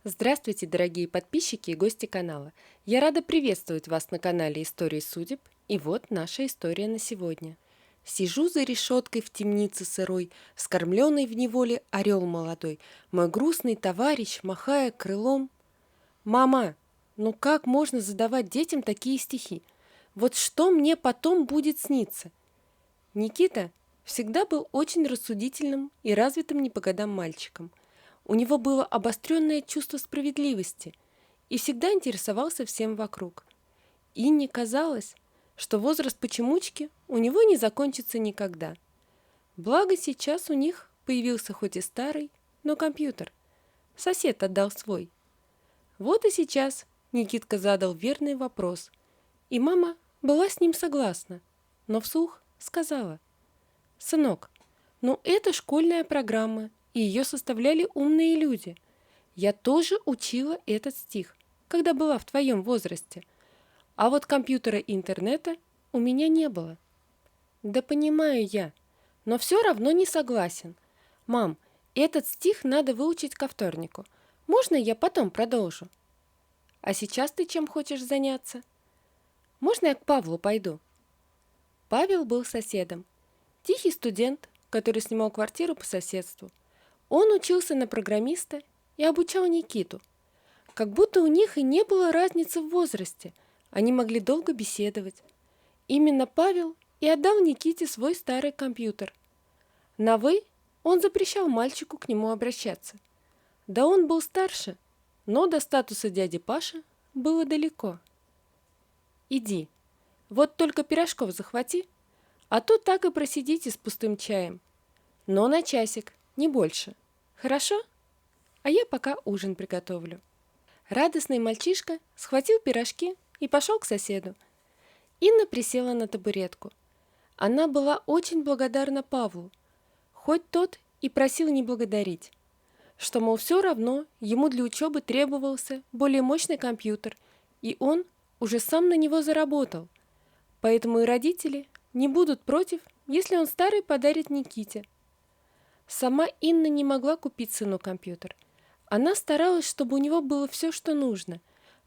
Здравствуйте, дорогие подписчики и гости канала. Я рада приветствовать вас на канале Истории судеб. И вот наша история на сегодня. Сижу за решеткой в темнице сырой, вскормленный в неволе орел молодой, мой грустный товарищ, махая крылом. Мама, ну как можно задавать детям такие стихи? Вот что мне потом будет сниться? Никита всегда был очень рассудительным и развитым не по годам мальчиком. У него было обостренное чувство справедливости и всегда интересовался всем вокруг. Инне казалось, что возраст почемучки у него не закончится никогда. Благо сейчас у них появился хоть и старый, но компьютер. Сосед отдал свой. Вот и сейчас Никитка задал верный вопрос, и мама была с ним согласна, но вслух сказала: «Сынок, ну это школьная программа, и ее составляли умные люди. Я тоже учила этот стих, когда была в твоем возрасте. А вот компьютера и интернета у меня не было». «Да понимаю я, но все равно не согласен. Мам, этот стих надо выучить ко вторнику. Можно я потом продолжу? А сейчас ты чем хочешь заняться? Можно я к Павлу пойду?» Павел был соседом. Тихий студент, который снимал квартиру по соседству. Он учился на программиста и обучал Никиту. Как будто у них и не было разницы в возрасте, они могли долго беседовать. Именно Павел и отдал Никите свой старый компьютер. На «вы» он запрещал мальчику к нему обращаться. Да он был старше, но до статуса дяди Паши было далеко. «Иди, вот только пирожков захвати, а то так и просидите с пустым чаем. Но на часик, не больше. Хорошо? А я пока ужин приготовлю». Радостный мальчишка схватил пирожки и пошел к соседу. Инна присела на табуретку. Она была очень благодарна Павлу, хоть тот и просил не благодарить, что, мол, все равно ему для учебы требовался более мощный компьютер, и он уже сам на него заработал, поэтому и родители не будут против, если он старый подарит Никите. Сама Инна не могла купить сыну компьютер. Она старалась, чтобы у него было все, что нужно,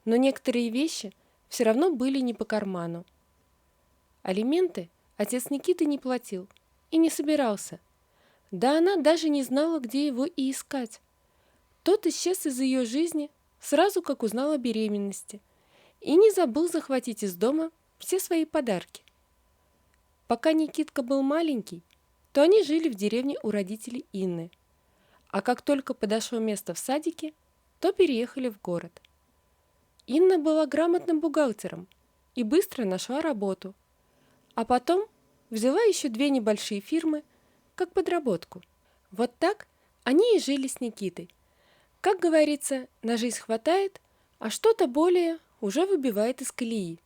но некоторые вещи все равно были не по карману. Алименты отец Никиты не платил и не собирался. Да она даже не знала, где его и искать. Тот исчез из ее жизни сразу, как узнал о беременности, и не забыл захватить из дома все свои подарки. Пока Никитка был маленький, то они жили в деревне у родителей Инны, а как только подошло место в садике, то переехали в город. Инна была грамотным бухгалтером и быстро нашла работу, а потом взяла еще 2 небольшие фирмы как подработку. Вот так они и жили с Никитой. Как говорится, на жизнь хватает, а что-то более уже выбивает из колеи.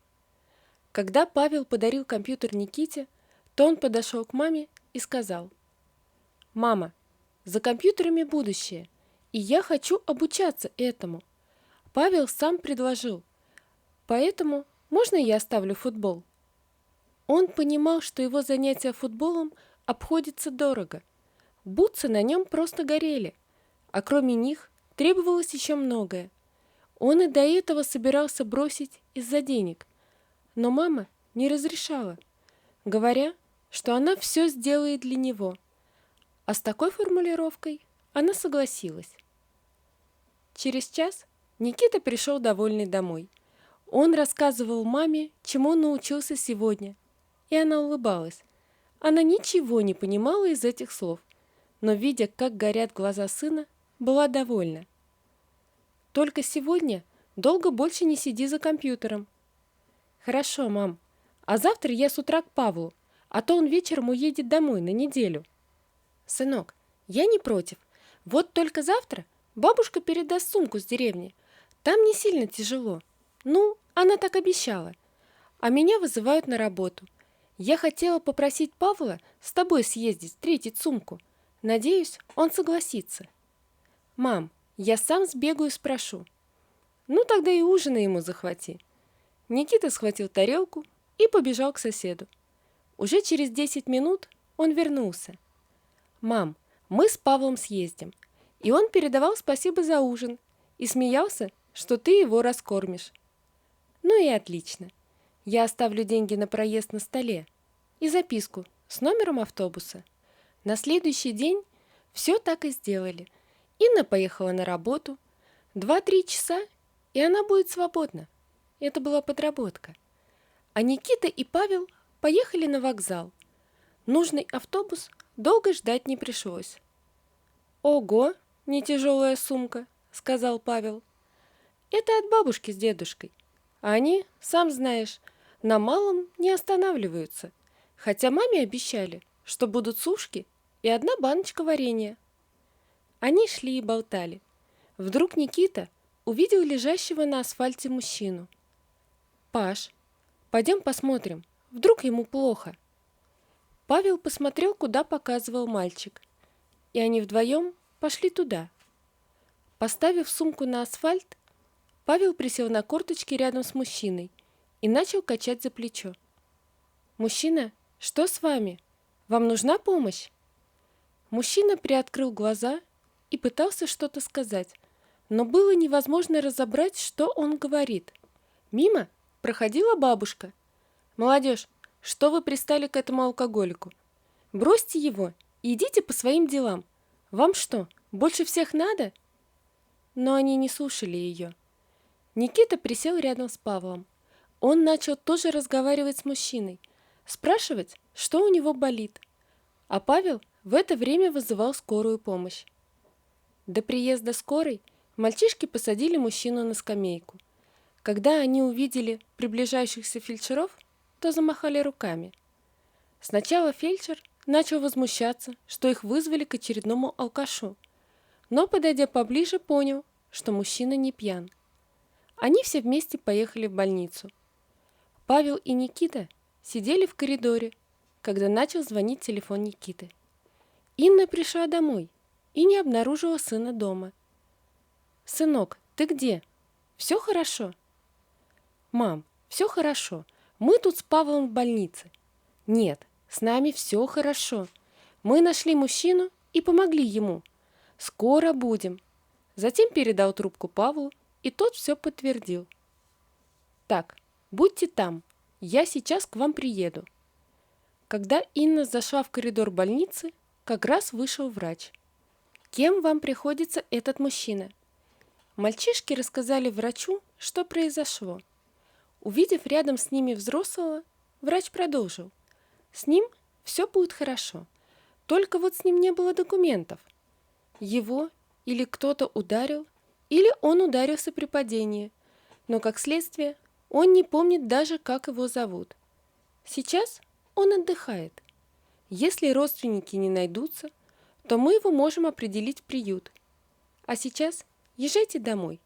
Когда Павел подарил компьютер Никите, то он подошел к маме и сказал: «Мама, за компьютерами будущее, и я хочу обучаться этому». Павел сам предложил: «Поэтому можно я оставлю футбол?» Он понимал, что его занятия футболом обходятся дорого. Бутсы на нем просто горели, а кроме них требовалось еще многое. Он и до этого собирался бросить из-за денег, но мама не разрешала, говоря, что она все сделает для него. А с такой формулировкой она согласилась. Через час Никита пришел довольный домой. Он рассказывал маме, чему научился сегодня, и она улыбалась. Она ничего не понимала из этих слов, но, видя, как горят глаза сына, была довольна. «Только сегодня долго больше не сиди за компьютером». «Хорошо, мам. А завтра я с утра к Павлу, а то он вечером уедет домой на неделю». «Сынок, я не против. Вот только завтра бабушка передаст сумку с деревни. Там не сильно тяжело. Ну, она так обещала. А меня вызывают на работу. Я хотела попросить Павла с тобой съездить, встретить сумку. Надеюсь, он согласится». «Мам, я сам сбегаю и спрошу». «Ну, тогда и ужина ему захвати». Никита схватил тарелку и побежал к соседу. Уже через 10 минут он вернулся. «Мам, мы с Павлом съездим». И он передавал спасибо за ужин и смеялся, что ты его раскормишь. Ну и отлично. Я оставлю деньги на проезд на столе и записку с номером автобуса. На следующий день все так и сделали. Инна поехала на работу. 2-3 часа, и она будет свободна. Это была подработка. А Никита и Павел поехали на вокзал. Нужный автобус долго ждать не пришлось. «Ого, не тяжелая сумка», — сказал Павел. «Это от бабушки с дедушкой. Они, сам знаешь, на малом не останавливаются, хотя маме обещали, что будут сушки и 1 баночка варенья». Они шли и болтали. Вдруг Никита увидел лежащего на асфальте мужчину. «Паш, пойдем посмотрим, вдруг ему плохо». Павел посмотрел, куда показывал мальчик, и они вдвоем пошли туда. Поставив сумку на асфальт, Павел присел на корточки рядом с мужчиной и начал качать за плечо. «Мужчина, что с вами? Вам нужна помощь?» Мужчина приоткрыл глаза и пытался что-то сказать, но было невозможно разобрать, что он говорит. Мимо проходила бабушка. «Молодежь, что вы пристали к этому алкоголику? Бросьте его и идите по своим делам. Вам что, больше всех надо?» Но они не слушали ее. Никита присел рядом с Павлом. Он начал тоже разговаривать с мужчиной, спрашивать, что у него болит. А Павел в это время вызывал скорую помощь. До приезда скорой мальчишки посадили мужчину на скамейку. Когда они увидели приближающихся фельдшеров, то замахали руками. Сначала фельдшер начал возмущаться, что их вызвали к очередному алкашу, но, подойдя поближе, понял, что мужчина не пьян. Они все вместе поехали в больницу. Павел и Никита сидели в коридоре, когда начал звонить телефон Никиты. Инна пришла домой и не обнаружила сына дома. «Сынок, ты где? Все хорошо?» «Мам, все хорошо. Мы тут с Павлом в больнице». «Нет, с нами все хорошо. Мы нашли мужчину и помогли ему. Скоро будем». Затем передал трубку Павлу, и тот все подтвердил. «Так, будьте там, я сейчас к вам приеду». Когда Инна зашла в коридор больницы, как раз вышел врач. «Кем вам приходится этот мужчина?» Мальчишки рассказали врачу, что произошло. Увидев рядом с ними взрослого, врач продолжил. «С ним все будет хорошо, только вот с ним не было документов. Его или кто-то ударил, или он ударился при падении, но, как следствие, он не помнит даже, как его зовут. Сейчас он отдыхает. Если родственники не найдутся, то мы его можем определить в приют. А сейчас езжайте домой.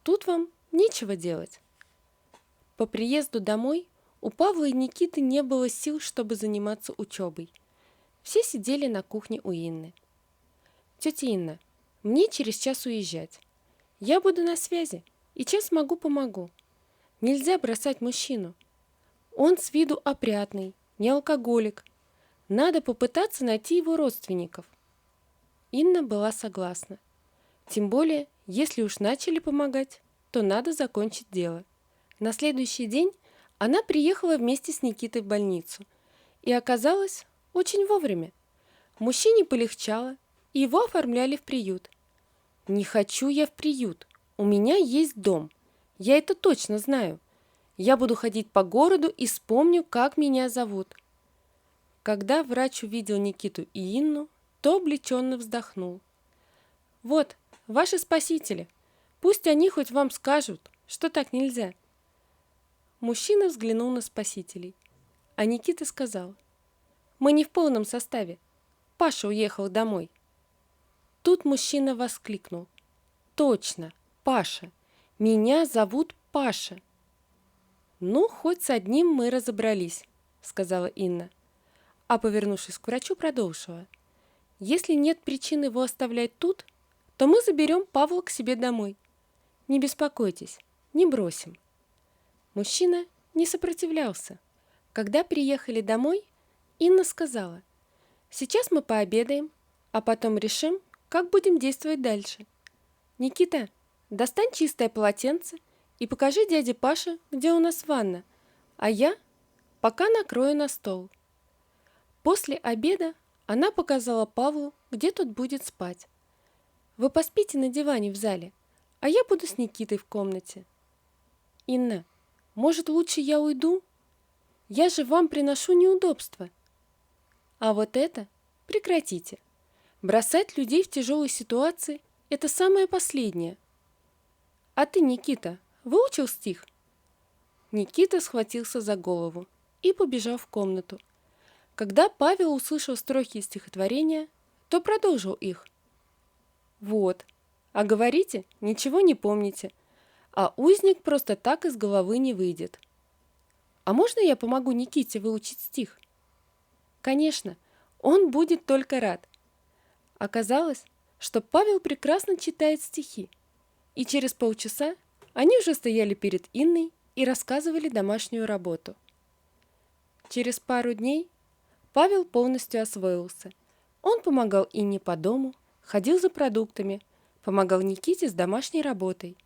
Тут вам нечего делать». По приезду домой у Павла и Никиты не было сил, чтобы заниматься учебой. Все сидели на кухне у Инны. «Тетя Инна, мне через час уезжать. Я буду на связи, и чем смогу, помогу. Нельзя бросать мужчину. Он с виду опрятный, не алкоголик. Надо попытаться найти его родственников». Инна была согласна. Тем более, если уж начали помогать, то надо закончить дело. На следующий день она приехала вместе с Никитой в больницу и оказалась очень вовремя. Мужчине полегчало, и его оформляли в приют. «Не хочу я в приют. У меня есть дом. Я это точно знаю. Я буду ходить по городу и вспомню, как меня зовут». Когда врач увидел Никиту и Инну, то облегченно вздохнул. «Вот, ваши спасители. Пусть они хоть вам скажут, что так нельзя». Мужчина взглянул на спасителей, а Никита сказал: «Мы не в полном составе. Паша уехал домой». Тут мужчина воскликнул: «Точно, Паша! Меня зовут Паша!» «Ну, хоть с одним мы разобрались», — сказала Инна, а, повернувшись к врачу, продолжила: «Если нет причин его оставлять тут, то мы заберем Павла к себе домой. Не беспокойтесь, не бросим». Мужчина не сопротивлялся. Когда приехали домой, Инна сказала: «Сейчас мы пообедаем, а потом решим, как будем действовать дальше. Никита, достань чистое полотенце и покажи дяде Паше, где у нас ванна, а я пока накрою на стол». После обеда она показала Павлу, где тут будет спать. «Вы поспите на диване в зале, а я буду с Никитой в комнате». «Инна, может, лучше я уйду? Я же вам приношу неудобства». «А вот это прекратите. Бросать людей в тяжелой ситуации – это самое последнее». «А ты, Никита, выучил стих?» Никита схватился за голову и побежал в комнату. Когда Павел услышал строки из стихотворения, то продолжил их. «Вот, а говорите, ничего не помните, а узник просто так из головы не выйдет». «А можно я помогу Никите выучить стих?» «Конечно, он будет только рад». Оказалось, что Павел прекрасно читает стихи, и через полчаса они уже стояли перед Инной и рассказывали домашнюю работу. Через пару дней Павел полностью освоился. Он помогал Инне по дому, ходил за продуктами, помогал Никите с домашней работой.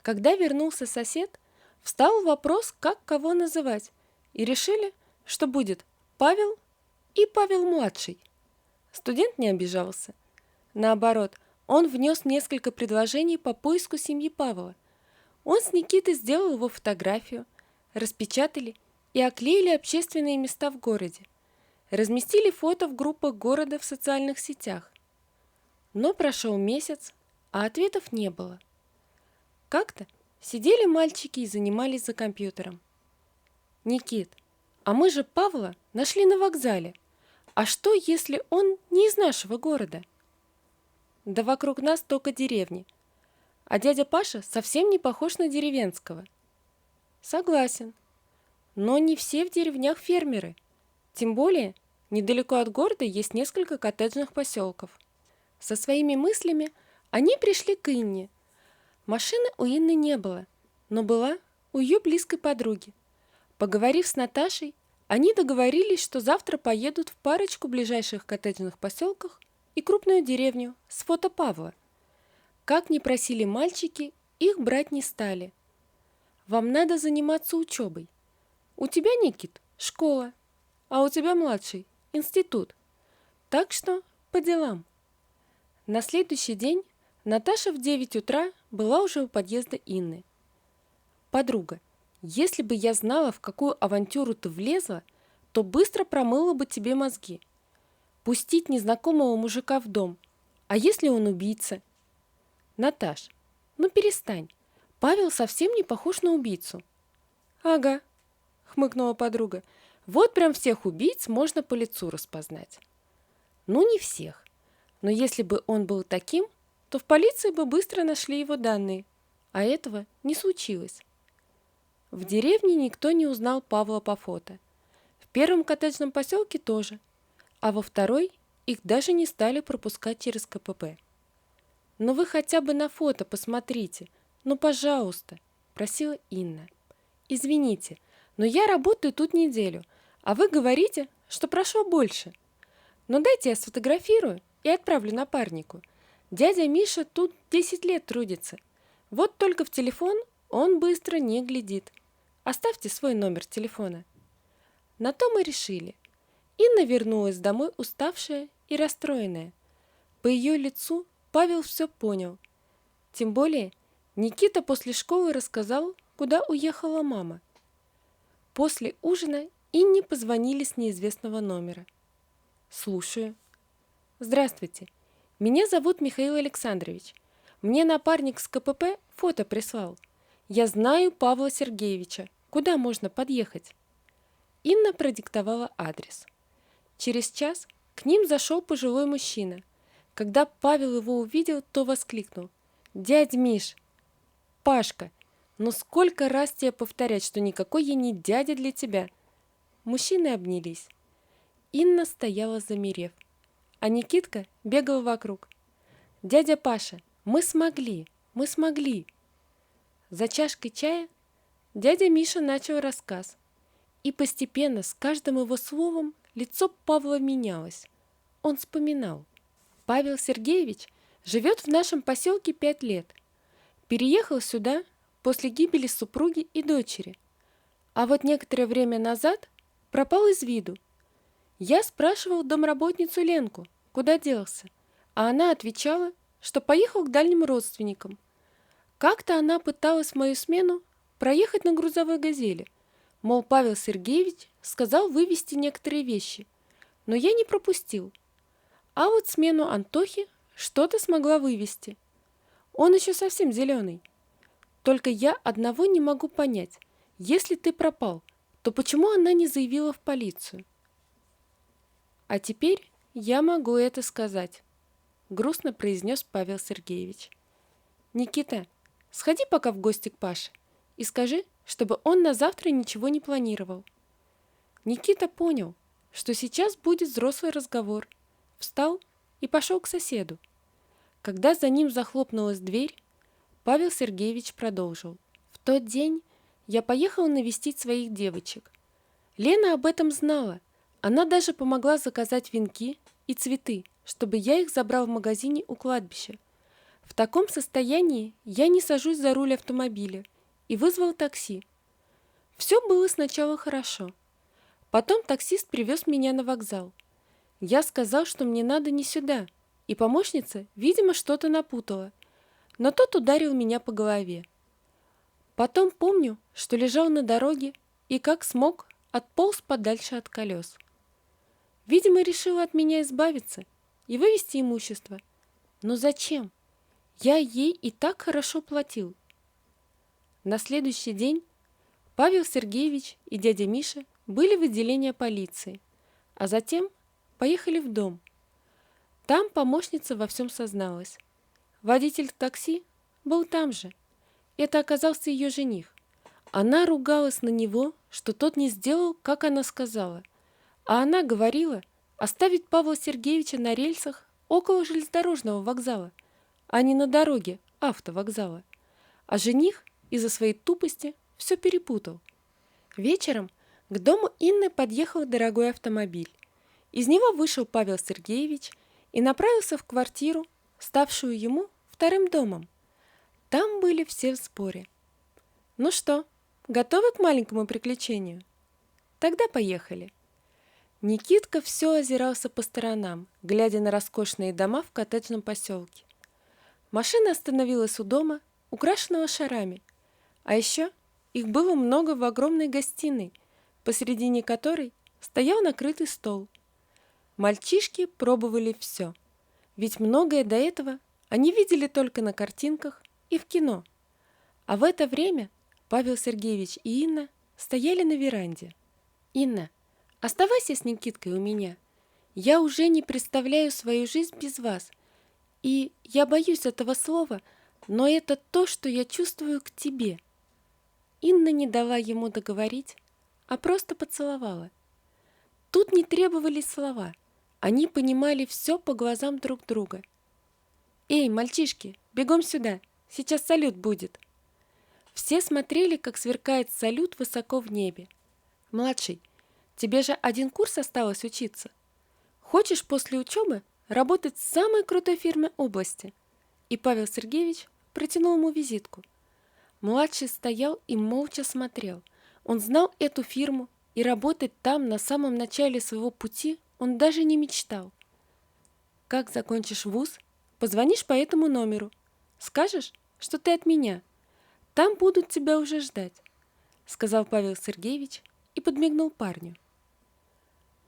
Когда вернулся сосед, встал вопрос, как кого называть, и решили, что будет Павел и Павел-младший. Студент не обижался. Наоборот, он внес несколько предложений по поиску семьи Павла. Он с Никитой сделал его фотографию, распечатали и оклеили общественные места в городе. Разместили фото в группах города в социальных сетях. Но прошел месяц, а ответов не было. Как-то сидели мальчики и занимались за компьютером. «Никит, а мы же Павла нашли на вокзале. А что, если он не из нашего города?» «Да вокруг нас только деревни. А дядя Паша совсем не похож на деревенского». «Согласен. Но не все в деревнях фермеры. Тем более, недалеко от города есть несколько коттеджных поселков». Со своими мыслями они пришли к Инне. Машины у Инны не было, но была у ее близкой подруги. Поговорив с Наташей, они договорились, что завтра поедут в парочку ближайших коттеджных поселках и крупную деревню с фото Павла. Как ни просили мальчики, их брать не стали. «Вам надо заниматься учебой. У тебя, Никит, школа, а у тебя младший – институт. Так что по делам». На следующий день Наташа в 9 утра была уже у подъезда Инны. «Подруга, если бы я знала, в какую авантюру ты влезла, то быстро промыла бы тебе мозги. Пустить незнакомого мужика в дом. А если он убийца?» «Наташ, ну перестань. Павел совсем не похож на убийцу». «Ага», — хмыкнула подруга. «Вот прям всех убийц можно по лицу распознать». «Ну не всех. Но если бы он был таким, то в полиции бы быстро нашли его данные, а этого не случилось». В деревне никто не узнал Павла по фото. В первом коттеджном поселке тоже, а во второй их даже не стали пропускать через КПП. «Но вы хотя бы на фото посмотрите, ну пожалуйста», – просила Инна. «Извините, но я работаю тут неделю, а вы говорите, что прошло больше. Но дайте я сфотографирую и отправлю напарнику. Дядя Миша тут 10 лет трудится. Вот только в телефон он быстро не глядит. Оставьте свой номер телефона». На то мы решили. Инна вернулась домой уставшая и расстроенная. По ее лицу Павел все понял. Тем более Никита после школы рассказал, куда уехала мама. После ужина Инне позвонили с неизвестного номера. «Слушаю». «Здравствуйте. Меня зовут Михаил Александрович. Мне напарник с КПП фото прислал. Я знаю Павла Сергеевича. Куда можно подъехать?» Инна продиктовала адрес. Через час к ним зашел пожилой мужчина. Когда Павел его увидел, то воскликнул: «Дядь Миш! Пашка! Ну сколько раз тебе повторять, что никакой я не дядя для тебя!» Мужчины обнялись. Инна стояла замерев, а Никитка бегал вокруг. «Дядя Паша, мы смогли! Мы смогли!» За чашкой чая дядя Миша начал рассказ, и постепенно с каждым его словом лицо Павла менялось. Он вспоминал: «Павел Сергеевич живет в нашем поселке 5 лет. переехал сюда после гибели супруги и дочери, а вот некоторое время назад пропал из виду. Я спрашивал домработницу Ленку, куда делся, а она отвечала, что поехал к дальним родственникам. Как-то она пыталась в мою смену проехать на грузовой «Газели», мол, Павел Сергеевич сказал вывезти некоторые вещи, но я не пропустил. А вот смену Антохи что-то смогла вывезти. Он еще совсем зеленый. Только я одного не могу понять. Если ты пропал, то почему она не заявила в полицию? А теперь я могу это сказать, грустно произнес Павел Сергеевич. Никита, сходи пока в гости к Паше и скажи, чтобы он на завтра ничего не планировал. Никита понял, что сейчас будет взрослый разговор, встал и пошел к соседу. Когда за ним захлопнулась дверь, Павел Сергеевич продолжил. В тот день я поехал навестить своих девочек. Лена об этом знала. Она даже помогла заказать венки и цветы, чтобы я их забрал в магазине у кладбища. В таком состоянии я не сажусь за руль автомобиля и вызвал такси. Все было сначала хорошо. Потом таксист привез меня на вокзал. Я сказал, что мне надо не сюда, и помощница, видимо, что-то напутала, но тот ударил меня по голове. Потом помню, что лежал на дороге и как смог отполз подальше от колес. Видимо, решила от меня избавиться и вывести имущество. Но зачем? Я ей и так хорошо платил. На следующий день Павел Сергеевич и дядя Миша были в отделении полиции, а затем поехали в дом. Там помощница во всем созналась. Водитель такси был там же. Это оказался ее жених. Она ругалась на него, что тот не сделал, как она сказала. А она говорила оставить Павла Сергеевича на рельсах около железнодорожного вокзала, а не на дороге автовокзала. А жених из-за своей тупости все перепутал. Вечером к дому Инны подъехал дорогой автомобиль. Из него вышел Павел Сергеевич и направился в квартиру, ставшую ему вторым домом. Там были все в сборе. Ну что, готовы к маленькому приключению? Тогда поехали. Никитка все озирался по сторонам, глядя на роскошные дома в коттеджном поселке. Машина остановилась у дома, украшенного шарами, а еще их было много в огромной гостиной, посередине которой стоял накрытый стол. Мальчишки пробовали все, ведь многое до этого они видели только на картинках и в кино. А в это время Павел Сергеевич и Инна стояли на веранде. «Инна, оставайся с Никиткой у меня. Я уже не представляю свою жизнь без вас. И я боюсь этого слова, но это то, что я чувствую к тебе». Инна не дала ему договорить, а просто поцеловала. Тут не требовались слова. Они понимали все по глазам друг друга. «Эй, мальчишки, бегом сюда, сейчас салют будет». Все смотрели, как сверкает салют высоко в небе. «Младший, тебе же один курс осталось учиться. Хочешь после учебы работать в самой крутой фирме области?» И Павел Сергеевич протянул ему визитку. Младший стоял и молча смотрел. Он знал эту фирму, и работать там на самом начале своего пути он даже не мечтал. «Как закончишь вуз, позвонишь по этому номеру. Скажешь, что ты от меня. Там будут тебя уже ждать», — сказал Павел Сергеевич и подмигнул парню.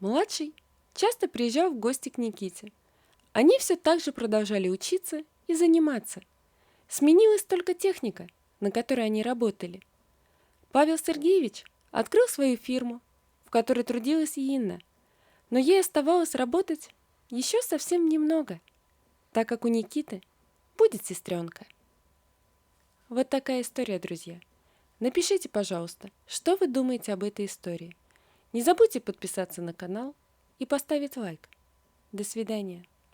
Младший часто приезжал в гости к Никите. Они все так же продолжали учиться и заниматься. Сменилась только техника, на которой они работали. Павел Сергеевич открыл свою фирму, в которой трудилась и Инна, но ей оставалось работать еще совсем немного, так как у Никиты будет сестренка. Вот такая история, друзья. Напишите, пожалуйста, что вы думаете об этой истории. Не забудьте подписаться на канал и поставить лайк. До свидания.